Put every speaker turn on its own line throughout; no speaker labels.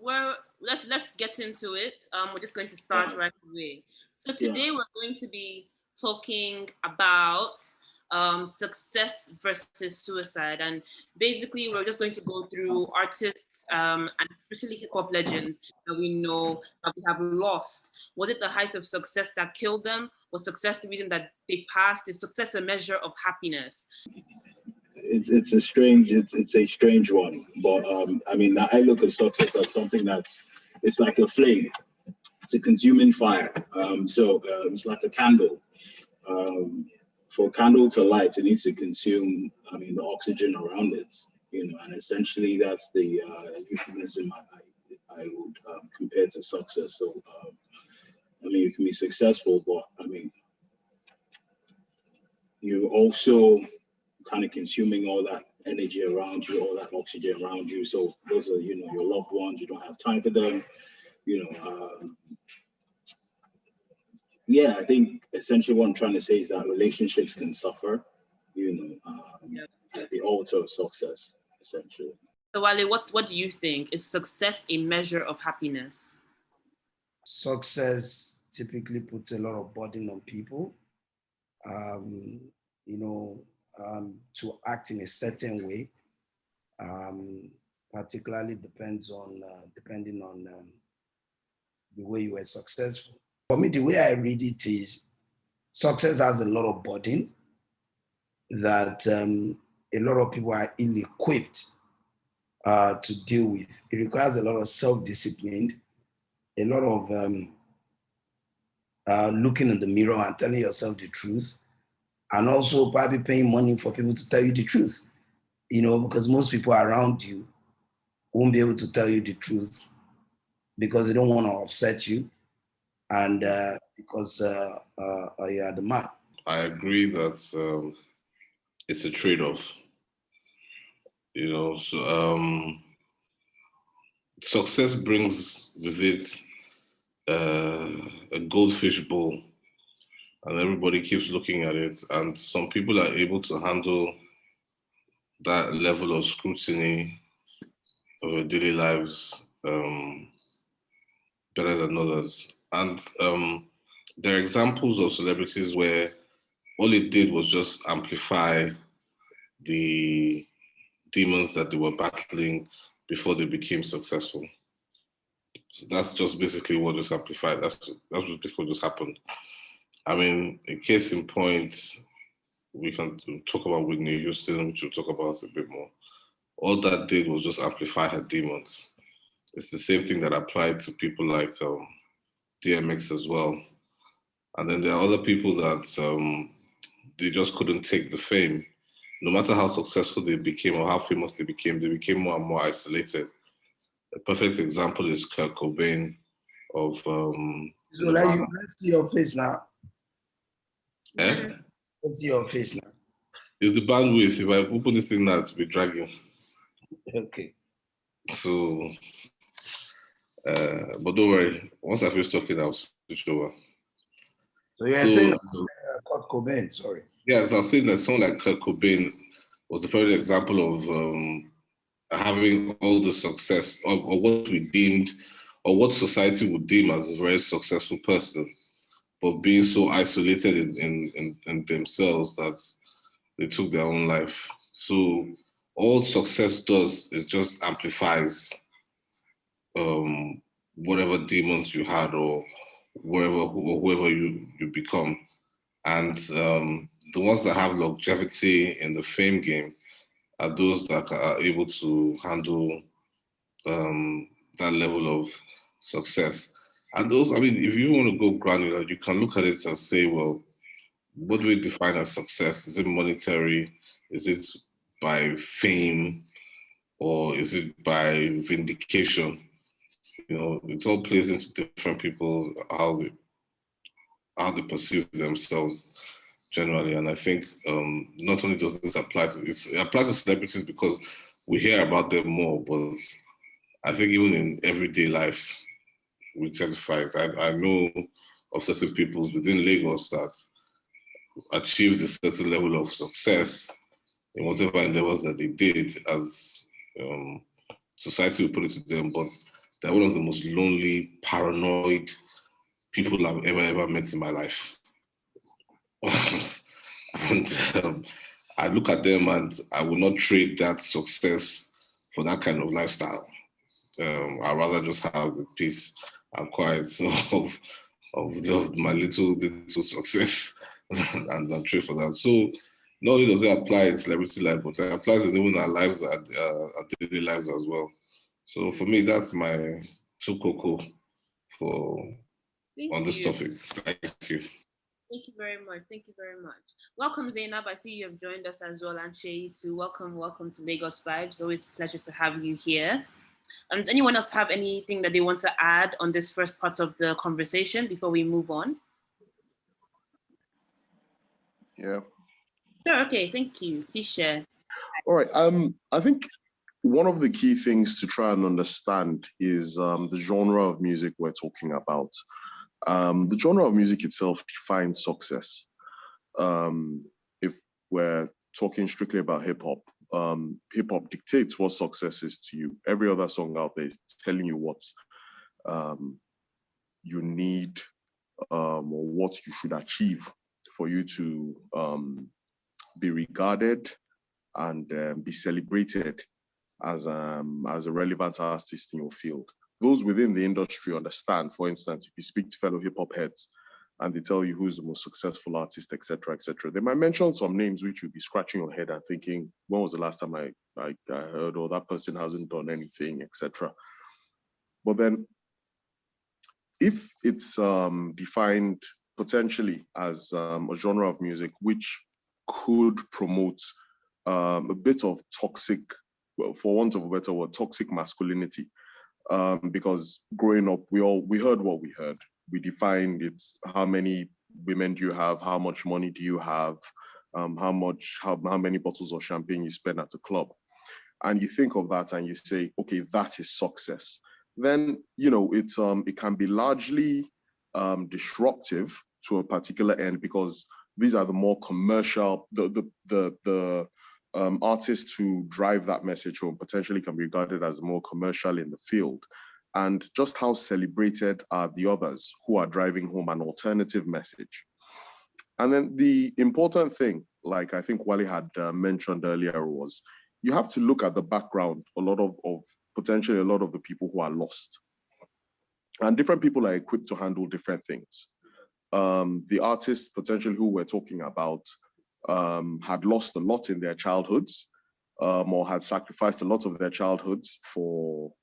well, let's get into it. We're just going to start right away. So today we're going to be talking about success versus suicide, and basically we're just going to go through artists and especially hip hop legends that we know that we have lost. Was it the height of success that killed them? Was success the reason that they passed? Is success a measure of happiness?
It's a strange one, but I mean, I look at success as something it's like a flame. It's a consuming fire. It's like a candle. For a candle to light, it needs to consume, I mean, the oxygen around it, and essentially that's the euphemism I would compare to success. So, I mean, you can be successful, but I mean, you also kind of consuming all that energy around you, all that oxygen around you. So those are, your loved ones. You don't have time for them. I think essentially what I'm trying to say is that relationships can suffer, at the altar of success, essentially.
So Wale, what do you think? Is success a measure of happiness?
Success typically puts a lot of burden on people, to act in a certain way, particularly depending on the way you were successful. For me, the way I read it is success has a lot of burden that a lot of people are ill-equipped to deal with. It requires a lot of self-discipline, a lot of looking in the mirror and telling yourself the truth, and also probably paying money for people to tell you the truth, because most people around you won't be able to tell you the truth because they don't want to upset you and because you are the man.
I agree that it's a trade-off. Success brings with it a goldfish bowl, and everybody keeps looking at it. And some people are able to handle that level of scrutiny of their daily lives better than others. And there are examples of celebrities where all it did was just amplify the demons that they were battling before they became successful. So that's just basically what just amplified. That's what basically just happened. I mean, a case in point, we can talk about Whitney Houston, which we'll talk about a bit more. All that did was just amplify her demons. It's the same thing that applied to people like DMX as well. And then there are other people that they just couldn't take the fame. No matter how successful they became or how famous they became more and more isolated. A perfect example is Kurt Cobain of
So let's see your face now.
Eh?
Let's see your face now.
It's the bandwidth. If I open this thing now, to be dragging.
Okay.
So, but don't worry. Once I finish talking, I'll switch over.
So you're saying Kurt Cobain, sorry.
Yes, I was saying that someone like Kurt Cobain was a perfect example of having all the success or what we deemed or what society would deem as a very successful person, but being so isolated in themselves that they took their own life. So all success does is just amplifies whatever demons you had or whoever you become. And the ones that have longevity in the fame game are those that are able to handle that level of success. And those, I mean, if you want to go granular, you can look at it and say, well, what do we define as success? Is it monetary? Is it by fame? Or is it by vindication? It all plays into different people, how they perceive themselves generally. And I think not only does this apply it applies to celebrities because we hear about them more, but I think even in everyday life, we testify it. I know of certain people within Lagos that achieved a certain level of success in whatever endeavors that they did as society will put it to them, but they're one of the most lonely, paranoid people I've ever met in my life. And I look at them and I will not trade that success for that kind of lifestyle. I'd rather just have the peace and quiet of my little success and not trade for that. So not only does it apply in celebrity life, but it applies in even our lives, our daily lives as well. So for me, that's my two cocoa on this topic. Thank you.
Thank you very much. Thank you very much. Welcome, Zaynab. I see you have joined us as well, and Shay too. Welcome to Lagos Vibes. Always a pleasure to have you here. Does anyone else have anything that they want to add on this first part of the conversation before we move on?
Yeah.
Sure. Okay. Thank you. Please share.
All right. I think one of the key things to try and understand is the genre of music we're talking about. The genre of music itself defines success. If we're talking strictly about hip hop dictates what success is to you. Every other song out there is telling you what you need or what you should achieve for you to be regarded and be celebrated as a relevant artist in your field. Those within the industry understand, for instance, if you speak to fellow hip hop heads and they tell you who's the most successful artist, etc., they might mention some names which you'll be scratching your head and thinking, when was the last time I heard, or that person hasn't done anything, etc. But then if it's defined potentially as a genre of music which could promote a bit of toxic, well, for want of a better word, toxic masculinity. Because growing up, we heard what we heard. We defined it's how many women do you have, how much money do you have, how many bottles of champagne you spend at a club. And you think of that and you say, okay, that is success. Then, it can be largely disruptive to a particular end, because these are the more commercial, the artists who drive that message or potentially can be regarded as more commercial in the field. And just how celebrated are the others who are driving home an alternative message. And then the important thing, like I think Wally had mentioned earlier, was you have to look at the background, potentially a lot of the people who are lost. And different people are equipped to handle different things. The artists potentially who we're talking about had lost a lot in their childhoods, or had sacrificed a lot of their childhoods for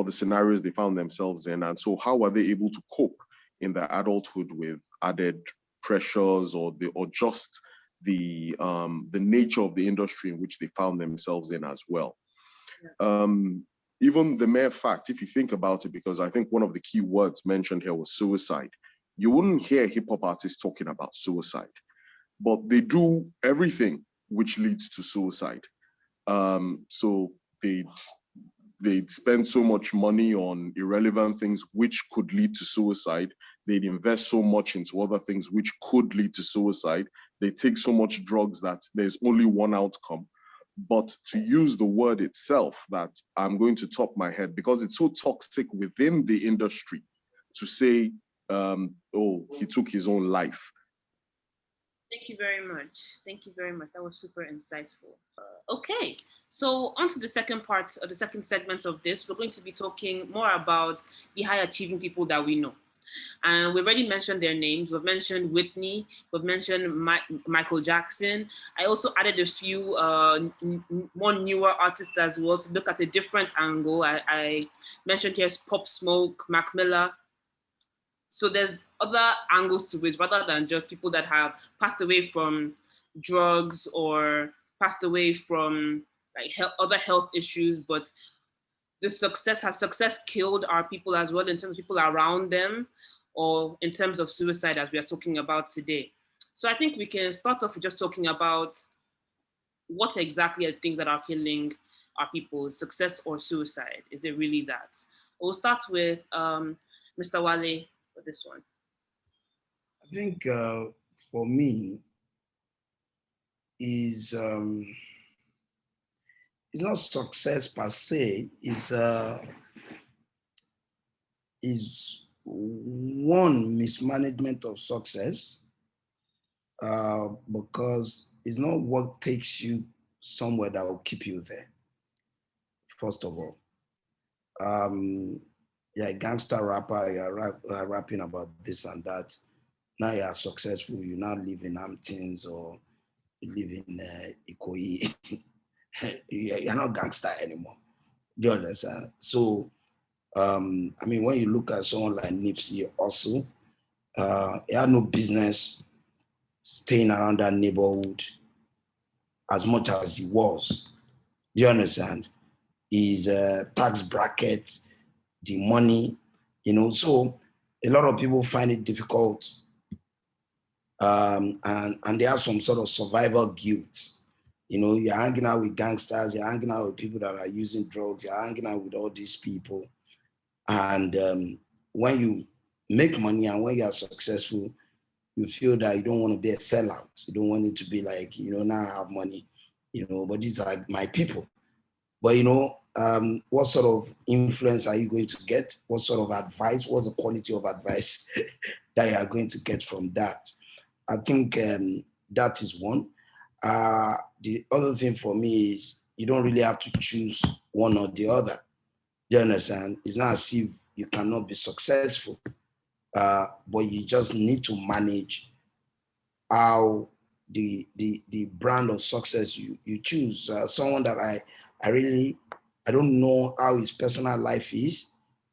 the scenarios they found themselves in. And so how are they able to cope in their adulthood with added pressures or just the nature of the industry in which they found themselves in as well? Yeah. Even the mere fact, if you think about it, because I think one of the key words mentioned here was suicide. You wouldn't hear hip hop artists talking about suicide, but they do everything which leads to suicide. So they'd spend so much money on irrelevant things which could lead to suicide. They'd invest so much into other things which could lead to suicide. They take so much drugs that there's only one outcome. But to use the word itself, that I'm going to top my head, because it's so toxic within the industry, to say, oh, he took his own life.
Thank you very much. Thank you very much. That was super insightful. Okay, so on to the second part, or the second segment of this. We're going to be talking more about the high achieving people that we know. And we already mentioned their names. We've mentioned Whitney. We've mentioned Michael Jackson. I also added a few more newer artists as well to look at a different angle. I mentioned here's Pop Smoke, Mac Miller. So there's other angles to it, rather than just people that have passed away from drugs or passed away from other health issues, but has success killed our people as well, in terms of people around them, or in terms of suicide, as we are talking about today. So I think we can start off with just talking about what exactly are things that are killing our people, success or suicide. Is it really that? We'll start with Mr. Wale for this one.
I think for me is it's not success per se. Is one mismanagement of success, because it's not what takes you somewhere that will keep you there. First of all, you're a gangster rapper, you're rapping about this and that. Now you are successful, you now live in Hamptons or you live in Ikoyi. You're not gangster anymore. Do you understand? So, I mean, when you look at someone like Nipsey also, he had no business staying around that neighborhood as much as he was. Do you understand? His tax bracket, the money, so a lot of people find it difficult, and they have some sort of survival guilt. You're hanging out with gangsters, you're hanging out with people that are using drugs, you're hanging out with all these people. And when you make money and when you are successful, you feel that you don't want to be a sellout. You don't want it to be like, now I have money, but these are my people. But, what sort of influence are you going to get? What sort of advice? What's the quality of advice that you are going to get from that? I think that is one. The other thing for me is you don't really have to choose one or the other. Do you understand? It's not as if you cannot be successful, but you just need to manage how the brand of success you choose. Someone that I don't know how his personal life is,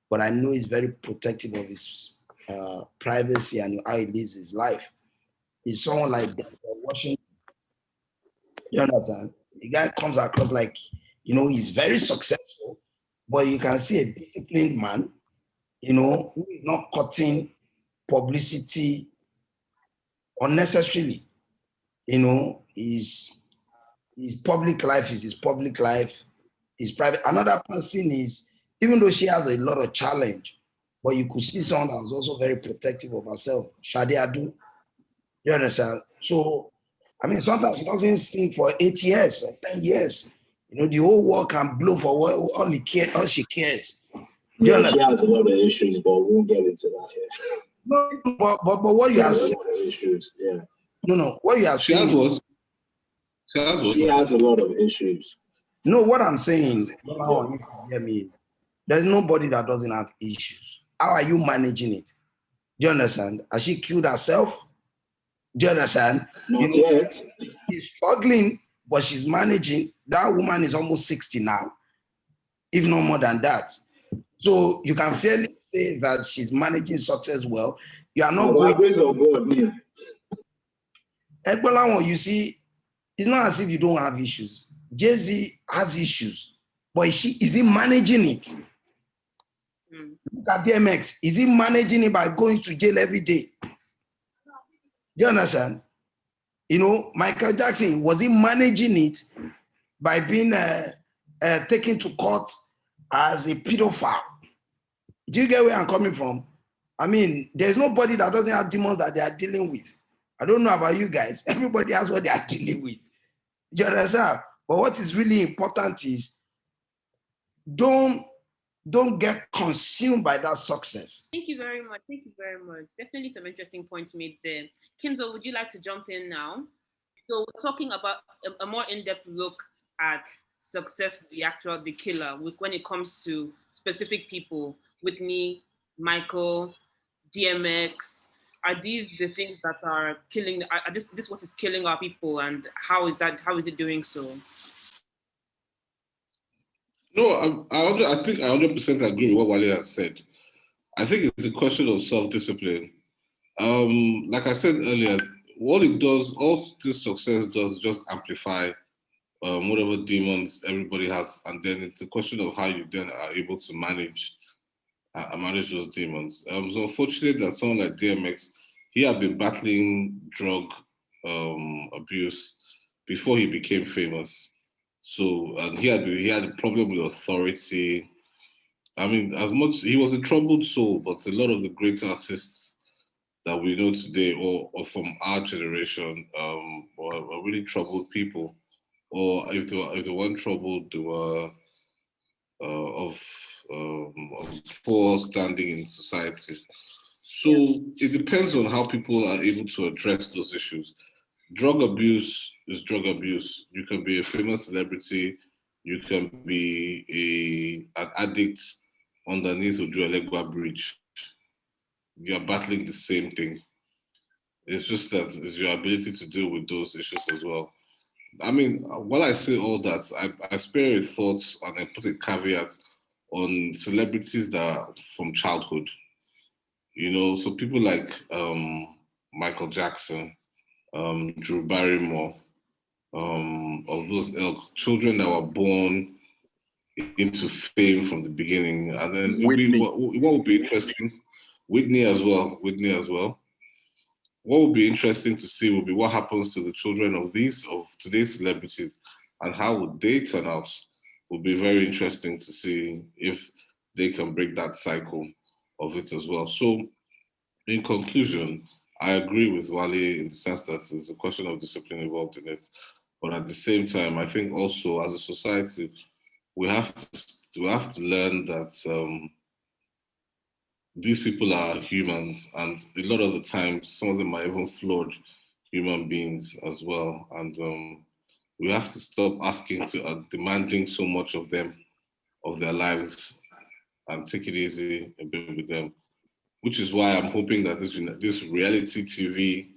but I know he's very protective of his privacy and how he lives his life. Is someone like Washington. You understand? The guy comes across like, he's very successful, but you can see a disciplined man, who is not cutting publicity unnecessarily. His public life is his public life, his private. Another person is, even though she has a lot of challenge, but you could see someone that was also very protective of herself, Shadi Adu. You understand? So, I mean, sometimes she doesn't sing for 8 years or 10 years. The whole world can blow for all she cares.
Yeah, she has a lot of issues, but we won't get into that here.
No, but what you are saying,
issues, yeah.
No, what you are saying.
She has a lot of issues.
No, what I'm saying, you can hear me. There's nobody that doesn't have issues. How are you managing it? Do you understand? Has she killed herself? Do you understand?
Not yet.
She's struggling, but she's managing. That woman is almost 60 now, if not more than that. So you can fairly say that she's managing success well. You are not going.
Grace of God,
you see, it's not as if you don't have issues. Jay-Z has issues, but is he managing it? Look at DMX. Is he managing it by going to jail every day? Do you understand? Michael Jackson, was he managing it by being taken to court as a pedophile? Do you get where I'm coming from? I mean, there's nobody that doesn't have demons that they are dealing with. I don't know about you guys. Everybody has what they are dealing with. Do you understand? But what is really important is don't get consumed by that success.
Thank you very much. Thank you very much. Definitely some interesting points made there. Kinzo, would you like to jump in now? So we're talking about a more in-depth look at success, the killer, when it comes to specific people, Whitney, Michael, DMX. Are these the things that are killing? Are this what is killing our people, and how is it doing so?
No, I think I 100% agree with what Wale has said. I think it's a question of self-discipline. Like I said earlier, what it does, all this success does, just amplify whatever demons everybody has, and then it's a question of how you then are able to manage those demons. So unfortunate that someone like DMX, he had been battling drug abuse before he became famous. So, and he had a problem with authority. I mean, as much he was a troubled soul, but a lot of the great artists that we know today, or from our generation, are really troubled people. or if they were in trouble, they were of poor standing in society. So it depends on how people are able to address those issues. Drug abuse is drug abuse. You can be a famous celebrity, you can be an addict underneath Ojo Elegba Bridge. You are battling the same thing. It's just that it's your ability to deal with those issues as well. I mean, while I say all that, I spare a thought and I put a caveat on celebrities that are from childhood. So people like Michael Jackson, Drew Barrymore, of those ilk, children that were born into fame from the beginning, and then what would be interesting, Whitney as well. What would be interesting to see would be what happens to the children of today's celebrities, and how would they turn out. Would be very interesting to see if they can break that cycle of it as well. So, in conclusion, I agree with Wale in the sense that there's a question of discipline involved in it. But at the same time, I think also as a society, we have to learn that these people are humans, and a lot of the time, some of them are even flawed human beings as well. And we have to stop demanding so much of them, of their lives, and take it easy a bit with them. Which is why I'm hoping that this reality TV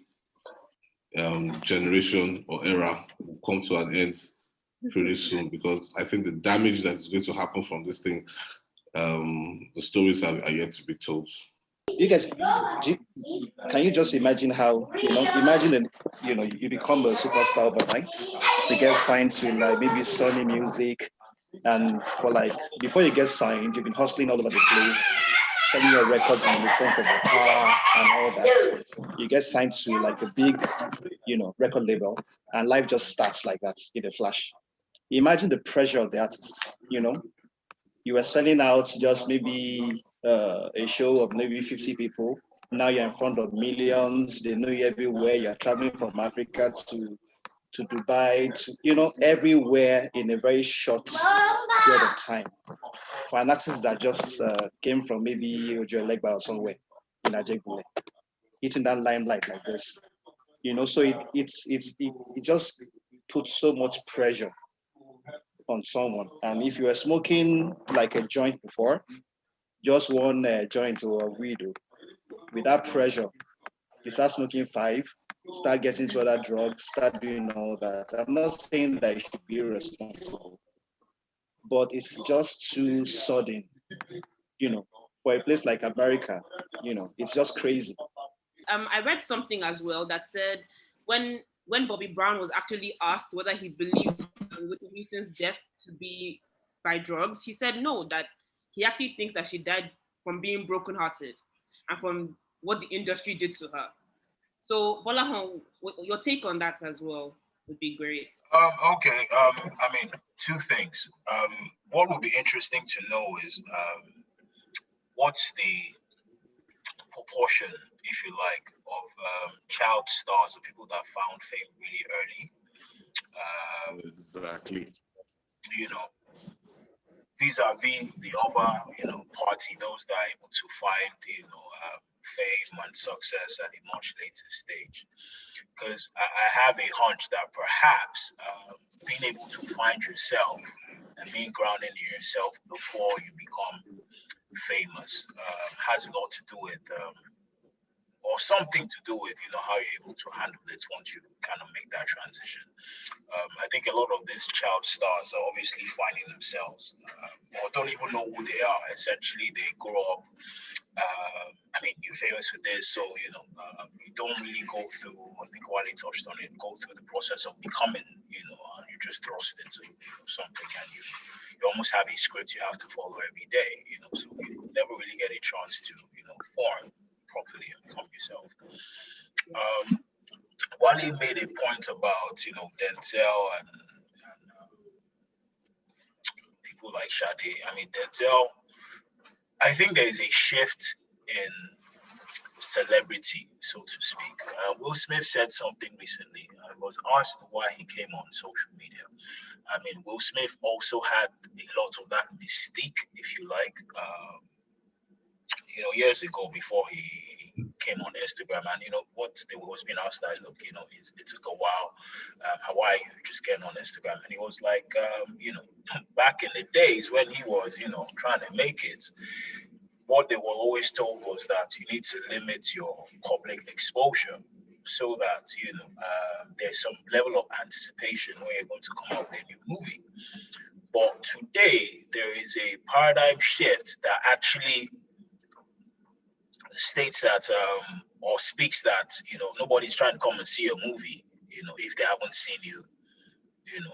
generation or era will come to an end pretty soon, because I think the damage that is going to happen from this thing, the stories are yet to be told.
You guys, can you just imagine how, imagine, you become a superstar overnight. You get signed to like maybe Sony Music, and for like, before you get signed, you've been hustling all over the place, selling your records in the trunk of your car and all that. You get signed to like a big, record label, and life just starts like that in a flash. Imagine the pressure of the artist, you were selling out just maybe a show of maybe 50 people. Now you're in front of millions. They know you everywhere. You're traveling from Africa to Dubai, to, everywhere in a very short period of time. For an artist that just came from maybe Ojo Elegba or somewhere in Ajegunle, hitting that limelight like this, so it just puts so much pressure on someone. And if you were smoking like a joint before, just one joint or a weed, with that pressure, you start smoking five, start getting to other drugs, start doing all that. I'm not saying that you should be irresponsible, but it's just too sudden, for a place like America, it's just crazy.
I read something as well that said when Bobby Brown was actually asked whether he believes Whitney Houston's death to be by drugs, he said no, that he actually thinks that she died from being brokenhearted and from what the industry did to her. So, Bolahon, your take on that as well would be great.
Okay. I mean, two things. What would be interesting to know is what's the proportion, if you like, of child stars, or people that found fame really early.
Exactly.
You know, vis-a-vis the other, party, those that are able to find, fame and success at a much later stage. Because I have a hunch that perhaps being able to find yourself and being grounded in yourself before you become famous has a lot to do with or something to do with how you're able to handle it once you kind of make that transition. I think a lot of these child stars are obviously finding themselves or don't even know who they are. Essentially, they grow up. You're famous for this, so you don't really go through. I think Wale touched on it. Go through the process of becoming, and you're just thrust into something, and you almost have a script you have to follow every day. So you never really get a chance to form properly and become yourself. Wally made a point about Denzel and people like Sade. I mean, Denzel. I think there is a shift in celebrity, so to speak. Will Smith said something recently. I was asked why he came on social media. I mean, Will Smith also had a lot of that mystique, if you like. Years ago before he came on Instagram, and what they was being asked that, look, it took a while. How are you? Just getting on Instagram, and he was like, back in the days when he was, trying to make it, what they were always told was that you need to limit your public exposure so that there's some level of anticipation when you're going to come out with a new movie. But today there is a paradigm shift that actually states that or speaks that nobody's trying to come and see a movie if they haven't seen you in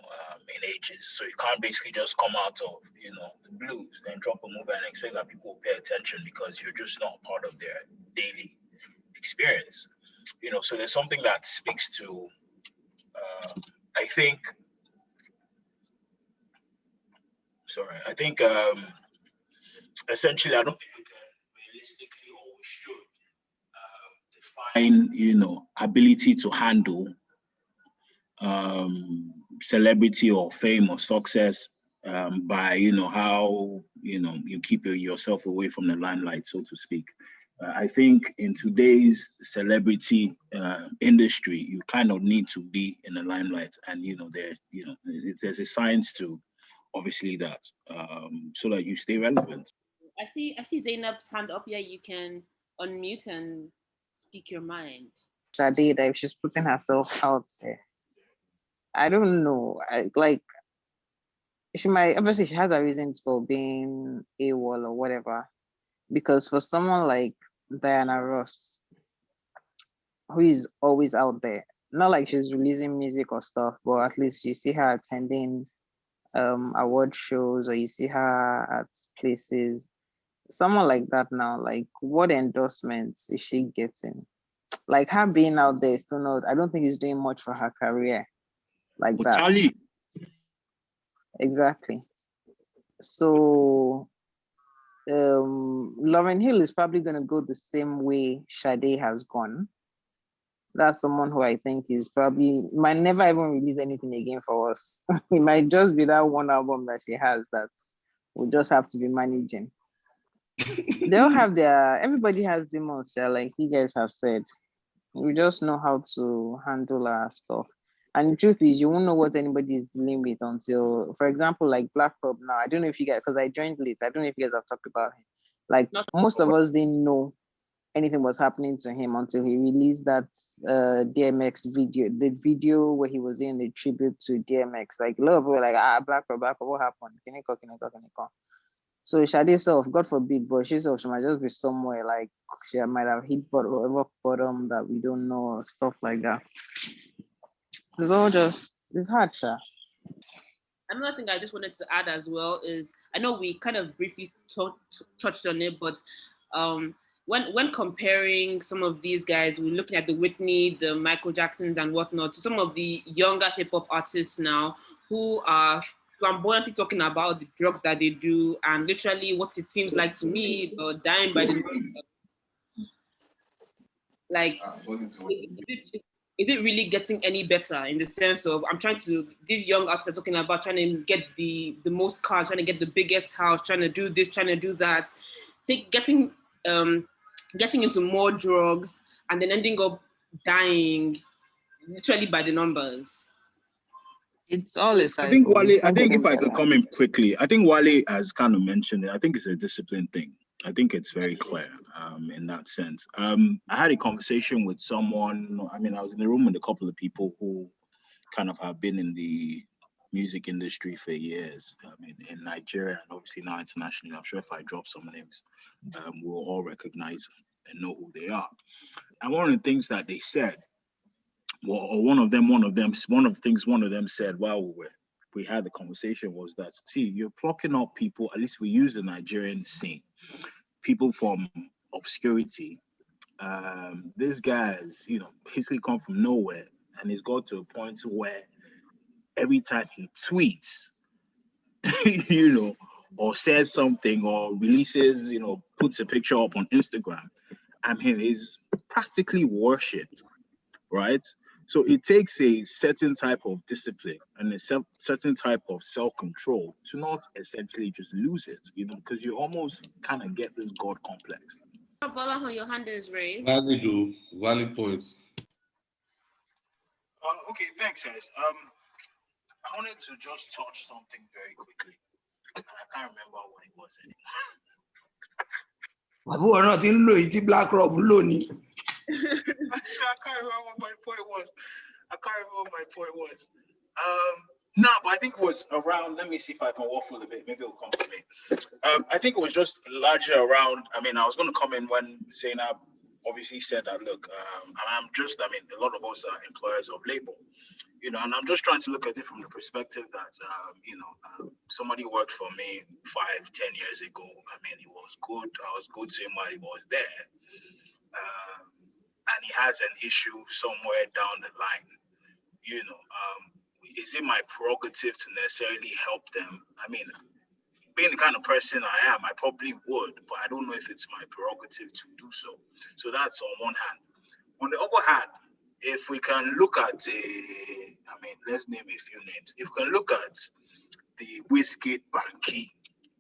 ages. So you can't basically just come out of the blues and drop a movie and expect that people will pay attention because you're just not part of their daily experience. So there's something that speaks to I think essentially I don't think we can realistically or we should define ability to handle celebrity or fame or success by how you keep yourself away from the limelight, so to speak. I think in today's celebrity industry, you kind of need to be in the limelight, and there's a science to obviously that, so that you stay relevant.
I see Zaynab's hand up here. You can unmute and speak your mind.
Sade, that if she's putting herself out there, I don't know. She might, obviously she has her reasons for being AWOL or whatever. Because for someone like Diana Ross, who is always out there, not like she's releasing music or stuff, but at least you see her attending award shows, or you see her at places. Someone like that now, like, what endorsements is she getting? Like, her being out there is still not, I don't think it's doing much for her career like that.
Charlie.
Exactly. So Lauryn Hill is probably going to go the same way Sade has gone. That's someone who I think is probably might never even release anything again for us. It might just be that one album that she has that we'll just have to be managing. They all have everybody has demons, like you guys have said. We just know how to handle our stuff. And the truth is, you won't know what anybody is dealing with until, for example, like Black Rob now. I don't know if you guys, because I joined late, I don't know if you guys have talked about him. Like, most of us didn't know anything was happening to him until he released that DMX video, the video where he was doing the tribute to DMX. Like, a lot of people were like, Black Rob, what happened? Can you go? So Sade self, God forbid, but she might just be somewhere, like she might have hit bottom that we don't know, or stuff like that. It's hard, Sha.
Another thing I just wanted to add as well is, I know we kind of briefly touched on it, but when comparing some of these guys, we're looking at the Whitney, the Michael Jacksons and whatnot, to some of the younger hip hop artists now who are flamboyantly talking about the drugs that they do and literally what it seems like to me, dying by the like, is it really getting any better in the sense of these young artists are talking about trying to get the most cars, trying to get the biggest house, trying to do this, trying to do that, getting into more drugs and then ending up dying literally by the numbers.
It's all a cycle.
I think Wale, if I could come in quickly, I think Wale has kind of mentioned it. I think it's a discipline thing. I think it's very clear in that sense. I had a conversation with someone. I mean, I was in the room with a couple of people who kind of have been in the music industry for years. I mean, in Nigeria and obviously now internationally. I'm sure if I drop some names, we'll all recognize and know who they are. And one of the things that they said, one of the things one of them said while we had the conversation was that, see, you're plucking up people, at least we use the Nigerian scene, people from obscurity. This guy's, basically come from nowhere, and he's got to a point where every time he tweets, or says something or releases, puts a picture up on Instagram, I mean, is practically worshipped, right? So it takes a certain type of discipline and a certain type of self-control to not essentially just lose it, because you almost kind of get this God complex.
Bola, your hand is raised.
Valid points.
Okay, thanks, guys. I wanted to just touch something very quickly. I can't remember what it was
Àbúrò náà ti ń lò yìí tí BlackRock ń lò ní.
So I can't remember what my point was. No, but I think it was around. Let me see if I can waffle a bit. Maybe it'll come to me. I think it was just largely around. I mean, I was going to come in when Zaynab obviously said that. Look, a lot of us are employers of labor, and I'm just trying to look at it from the perspective that, somebody worked for me 5-10 years ago. I mean, it was good. I was good to him while he was there. And he has an issue somewhere down the line, is it my prerogative to necessarily help them? I mean, being the kind of person I am, I probably would, but I don't know if it's my prerogative to do so. So that's on one hand. On the other hand, if we can look at let's name a few names. If we can look at the Wizkid Banky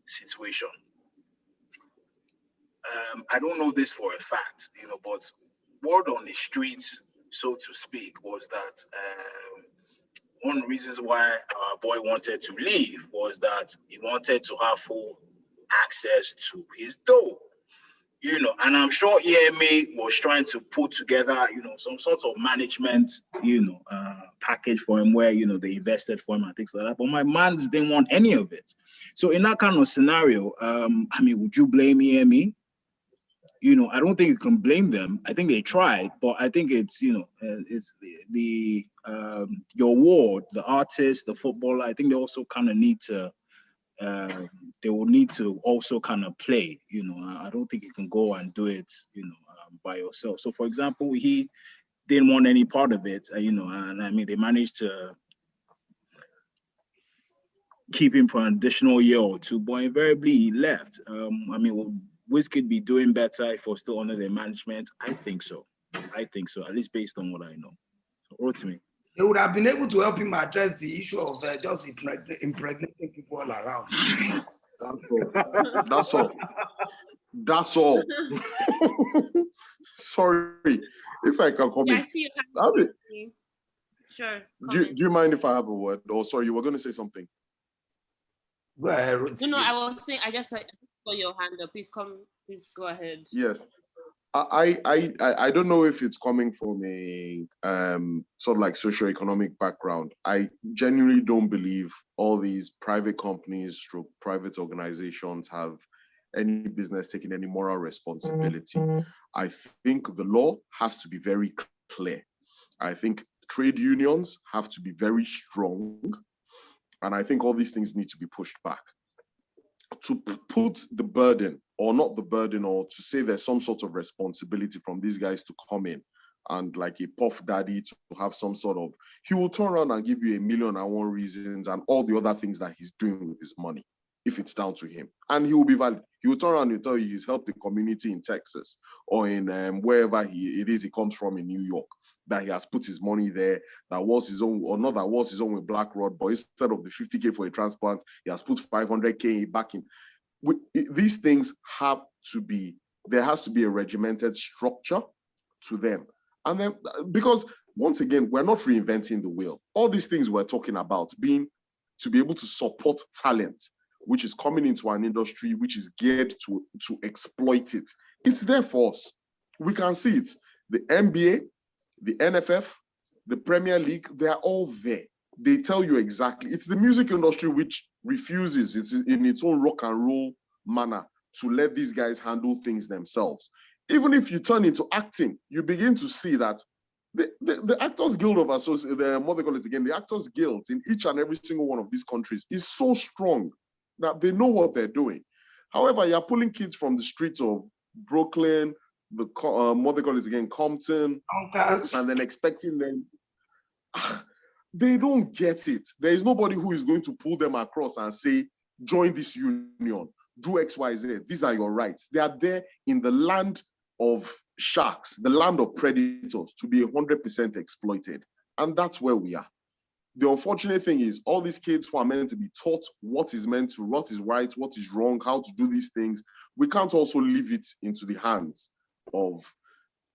situation, I don't know this for a fact, but word on the streets, so to speak, was that one of the reasons why our boy wanted to leave was that he wanted to have full access to his dough, and I'm sure EMA was trying to put together, some sort of management, package for him where, they invested for him and things like that. But my mans didn't want any of it. So in that kind of scenario, would you blame EMA? I don't think you can blame them. I think they tried, but I think it's, it's the your ward, the artist, the footballer. I think they also kind of need to, they will need to also kind of play. I don't think you can go and do it, by yourself. So, for example, he didn't want any part of it, and I mean they managed to keep him for an additional year or two, but invariably he left. Will Wizkid be doing better if we're still under their management? I think so, at least based on what I know. So, over to me.
They would have been able to help him address the issue of just impregnating people all around.
That's all. Sorry, if I can come in.
I see you. Sure.
Do you mind if I have a word? Oh, sorry, you were going to say something.
Go ahead.
No, I was saying, I just saw your hand up. Please go ahead.
Yes. I don't know if it's coming from a sort of like socioeconomic background. I genuinely don't believe all these private companies, private organizations have any business taking any moral responsibility. I think the law has to be very clear. I think trade unions have to be very strong. And I think all these things need to be pushed back. To put the burden, or not the burden, or to say there's some sort of responsibility from these guys to come in and like a puff daddy to have some sort of, he will turn around and give you 1,000,001 reasons and all the other things that he's doing with his money, if it's down to him. And he will be valid. He will turn around and tell you he's helped the community in Texas or in wherever he comes from in New York, that he has put his money there, that was his own, or not that was his own with BlackRock, but instead of the 50K for a transplant, he has put 500K back in. These things have to be, there has to be a regimented structure to them. And then, because once again, we're not reinventing the wheel. All these things we're talking about being to be able to support talent, which is coming into an industry which is geared to exploit it. It's there for us. We can see it. The NBA, the NFF, the Premier League, they're all there. They tell you exactly. It's the music industry which refuses, it's in its own rock and roll manner, to let these guys handle things themselves. Even if you turn into acting, you begin to see that the Actors Guild of the Actors Guild in each and every single one of these countries is so strong that they know what they're doing. However, you're pulling kids from the streets of Brooklyn, Compton, and then expecting them. They don't get it. There is nobody who is going to pull them across and say, join this union, do X, Y, Z. These are your rights. They are there in the land of sharks, the land of predators, to be 100% exploited. And that's where we are. The unfortunate thing is all these kids who are meant to be taught what is meant to, what is right, what is wrong, how to do these things, we can't also leave it into the hands of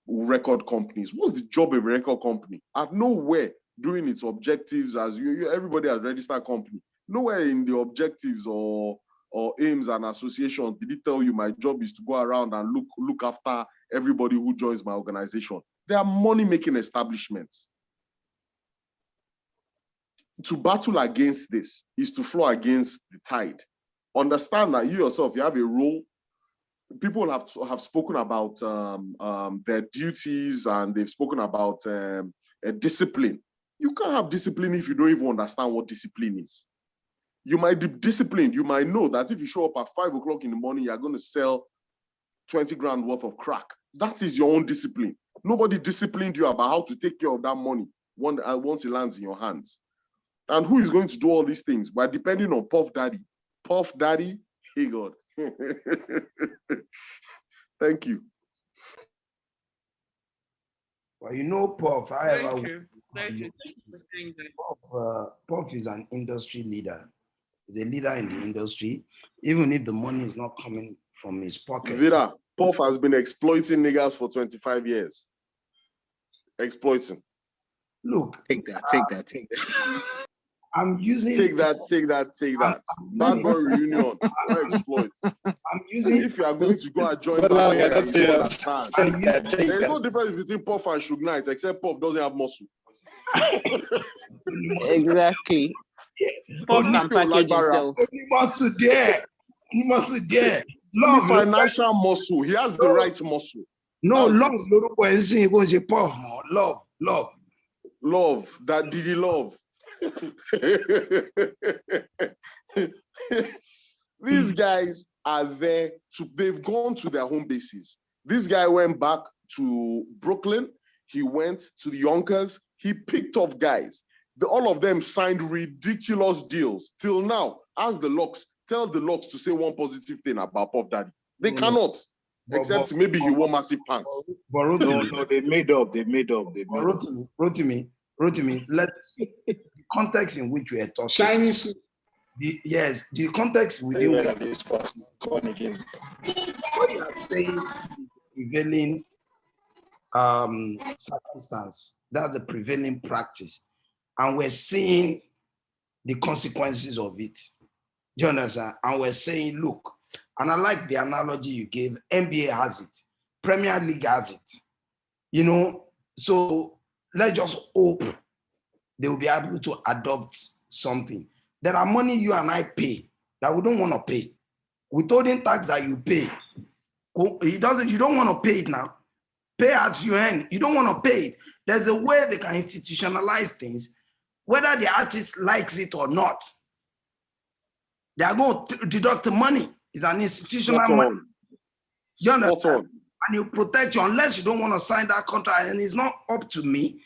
record companies. What's the job of a record company? At nowhere during its objectives, as everybody has registered company, nowhere in the objectives or aims and associations did it tell you my job is to go around and look after everybody who joins my organization. They are money-making establishments. To battle against this is to flow against the tide. Understand that you yourself, you have a role. People have spoken about their duties, and they've spoken about discipline. You can't have discipline if you don't even understand what discipline is. You might be disciplined. You might know that if you show up at 5 o'clock in the morning, you're going to sell 20 grand worth of crack. That is your own discipline. Nobody disciplined you about how to take care of that money once it lands in your hands. And who is going to do all these things? We're depending on Puff Daddy. Puff Daddy, hey God. Thank you.
Well, you know, Puff,
Very true.
Puff is an industry leader. He's a leader in the industry, even if the money is not coming from his pocket.
Vida, Puff has been exploiting niggas for 25 years. Exploiting.
Look.
Take that.
I'm using.
Take that. Bad boy reunion. Exploit.
I'm using.
If you are going to go and join
There's
no difference between Puff and Suge Knight, except Puff doesn't have muscle.
Exactly. Puff can package himself.
Muscle there.
Love, financial muscle. He has the right muscle.
No, love. Love.
That did he love? These guys are there they've gone to their home bases. This guy went back to Brooklyn. He went to the Yonkers. He picked up guys. All of them signed ridiculous deals. Till now, ask the Locks, tell the Locks to say one positive thing about Puff Daddy. They cannot. Except maybe he wore massive pants.
No, they made up.
Rotimi, let's the context in which we are talking.
Chinese.
The context within which what you are saying prevailing circumstance. That's the prevailing practice. And we're seeing the consequences of it. Do you understand? And we're saying, look, and I like the analogy you gave, NBA has it, Premier League has it. So let's just hope they will be able to adopt something. There are money you and I pay that we don't want to pay. Withholding tax that you pay, you don't want to pay it now. Pay as you earn. You don't want to pay it. There's a way they can institutionalize things, whether the artist likes it or not. They are going to deduct the money. It's an institutional money. You understand? And you protect you unless you don't want to sign that contract, and it's not up to me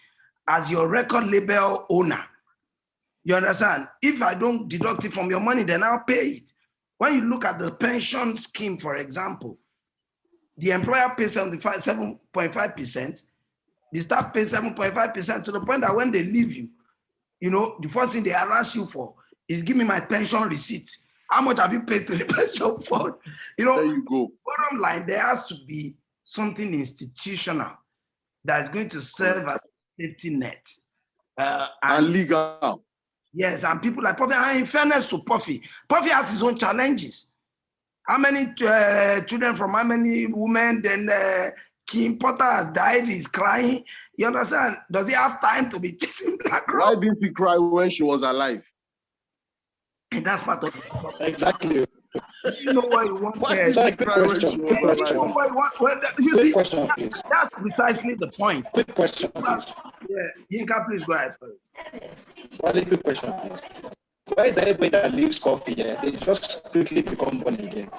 as your record label owner. You understand? If I don't deduct it from your money, then I'll pay it. When you look at the pension scheme, for example, the employer pays 7.5%, the staff pays 7.5% to the point that when they leave you, the first thing they harass you for is give me my pension receipt. How much have you paid to the pension fund?
There you go.
Bottom line, there has to be something institutional that is going to serve as a safety net.
And legal.
Yes, and people like Puffy, and in fairness to Puffy has his own challenges. How many children from how many women? Then Kim Potter has died, he's crying. You understand? Does he have time to be chasing Black Rock?
Why didn't he cry when she was alive?
And that's part of it.
Exactly.
You know what you want.
That's a good question.
You see, that's precisely the point.
Quick question, please.
Yeah, Yinka, please go ahead.
One quick question, please. Why is everybody that leaves coffee here? They just quickly become born again.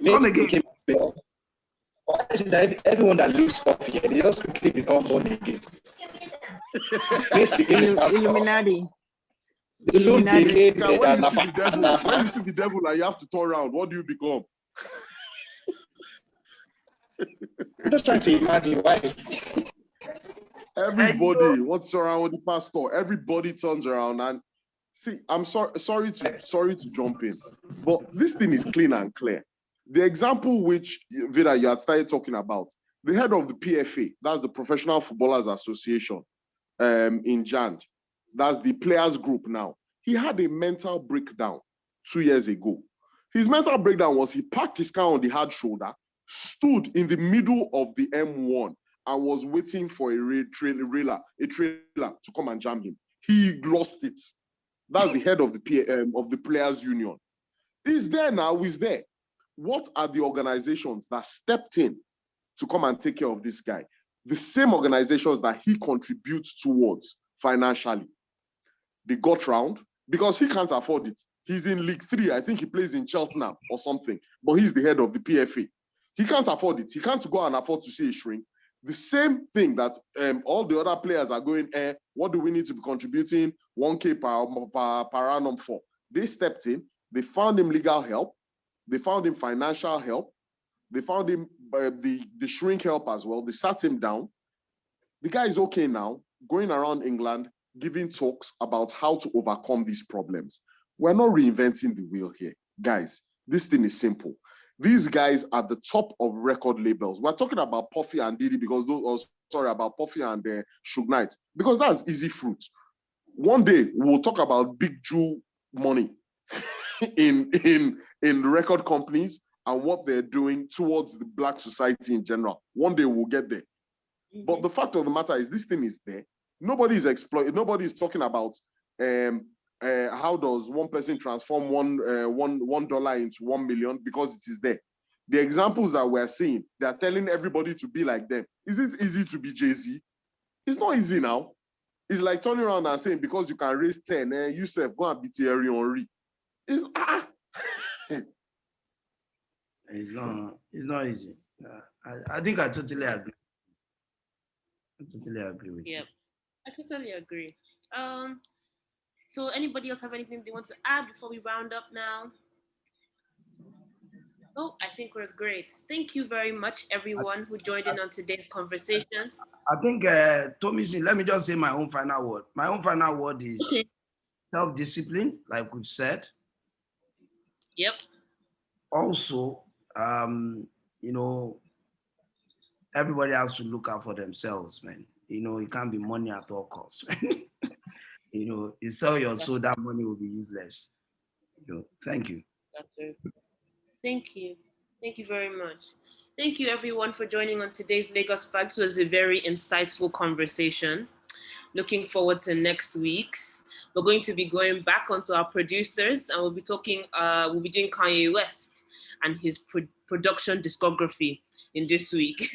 Come again.
Why is it that everyone that leaves coffee here, they just quickly become born again?
Illuminati.
When you see the devil and you have to turn around, what do you become?
I'm just trying to imagine why.
Everybody wants around with the pastor. Everybody turns around and see. I'm sorry to jump in, but this thing is clean and clear. The example which Vida you had started talking about, the head of the PFA, that's the Professional Footballers Association, in JAND, that's the players group now. He had a mental breakdown 2 years ago. His mental breakdown was he parked his car on the hard shoulder, stood in the middle of the M1 and was waiting for a trailer to come and jam him. He lost it. That's the head of the players union. He's there now, he's there. What are the organizations that stepped in to come and take care of this guy? The same organizations that he contributes towards financially. They got round because he can't afford it. He's in League 3. I think he plays in Cheltenham or something, but he's the head of the PFA. He can't afford it. He can't go and afford to see a shrink. The same thing that all the other players are going, what do we need to be contributing 1K per annum for? They stepped in. They found him legal help. They found him financial help. They found him the shrink help as well. They sat him down. The guy is okay now, going around England, giving talks about how to overcome these problems. We're not reinventing the wheel here. Guys, this thing is simple. These guys are the top of record labels. We're talking about Puffy and Diddy because about Puffy and Suge Knight, because that's easy fruit. One day we'll talk about Big Jew money in the record companies and what they're doing towards the Black society in general. One day we'll get there. But the fact of the matter is this thing is there. Nobody is exploiting. Nobody is talking about how does one person transform $1 into 1 million, because it is there. The examples that we're seeing, they're telling everybody to be like them. Is it easy to be Jay-Z? It's not easy now. It's like turning around and saying, because you can raise 10, you self go and beat Thierry Henry. It's
It's not easy. I think I totally agree. With you.
Yep, I totally agree. So anybody else have anything they want to add before we round up now? Oh, I think we're great. Thank you very much, everyone who joined in on today's conversations.
I think, Tommy, let me just say my own final word. My own final word is self-discipline, like we've said.
Yep.
Also, everybody has to look out for themselves, man. It can't be money at all costs. You sell your soul, that money will be useless. Thank you.
That's it. Thank you. Thank you very much. Thank you, everyone, for joining on today's Lagos Facts. It was a very insightful conversation. Looking forward to next week's. We're going to be going back onto our producers, and we'll be doing Kanye West and his production discography in this week.